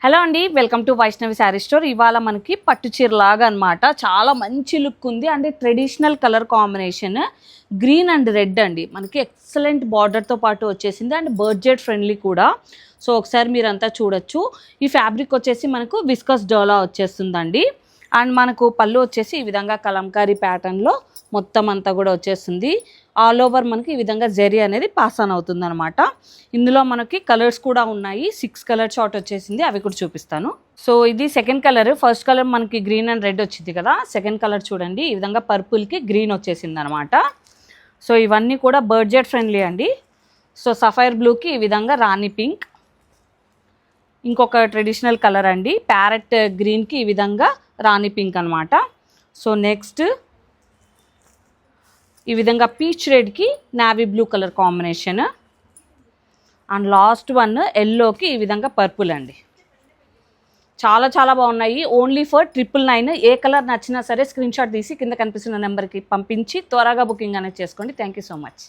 Hello అండి, welcome to Vaishnavi sari store. ఇవాళ మనకి పట్టు చీర లాగా అనమాట. చాలా మంచి లుక్ ఉంది. అంటే traditional colour combination green and red అండి. మనకి ఎక్సలెంట్ బార్డర్తో పాటు వచ్చేసింది అండ్ బడ్జెట్ ఫ్రెండ్లీ కూడా. సో ఒకసారి మీరంతా చూడొచ్చు. ఈ ఫ్యాబ్రిక్ వచ్చేసి మనకు విస్కస్ డోలా వచ్చేస్తుందండి. అండ్ మనకు పళ్ళు వచ్చేసి ఈ విధంగా కలంకారీ ప్యాటర్న్లో మొత్తం అంతా కూడా వచ్చేస్తుంది. ఆల్ ఓవర్ మనకి ఈ విధంగా జెరీ అనేది పాస్ ఆన్ అవుతుంది అనమాట. ఇందులో మనకి కలర్స్ కూడా ఉన్నాయి. 6 కలర్ చార్ట్ వచ్చేసింది, అవి కూడా చూపిస్తాను. సో ఇది సెకండ్ కలర్. ఫస్ట్ కలర్ మనకి గ్రీన్ అండ్ రెడ్ వచ్చింది కదా. సెకండ్ కలర్ చూడండి, ఈ విధంగా పర్పుల్కి గ్రీన్ వచ్చేసింది అనమాట. సో ఇవన్నీ కూడా బడ్జెట్ ఫ్రెండ్లీ అండి. సో సఫైర్ బ్లూకి ఈ విధంగా రాణి పింక్, ఇంకొక ట్రెడిషనల్ కలర్ అండి ప్యారెట్ గ్రీన్కి ఈ విధంగా రాణి పింక్ అనమాట. సో నెక్స్ట్ ఈ విధంగా పీచ్ రెడ్కి navy blue colour combination and last one ఎల్లోకి ఈ విధంగా పర్పుల్ అండి. చాలా చాలా బాగున్నాయి. Only for 999. ఏ కలర్ నచ్చినా సరే స్క్రీన్ షాట్ తీసి కింద కనిపిస్తున్న నెంబర్కి పంపించి త్వరగా బుకింగ్ అనేది చేసుకోండి. Thank you so much.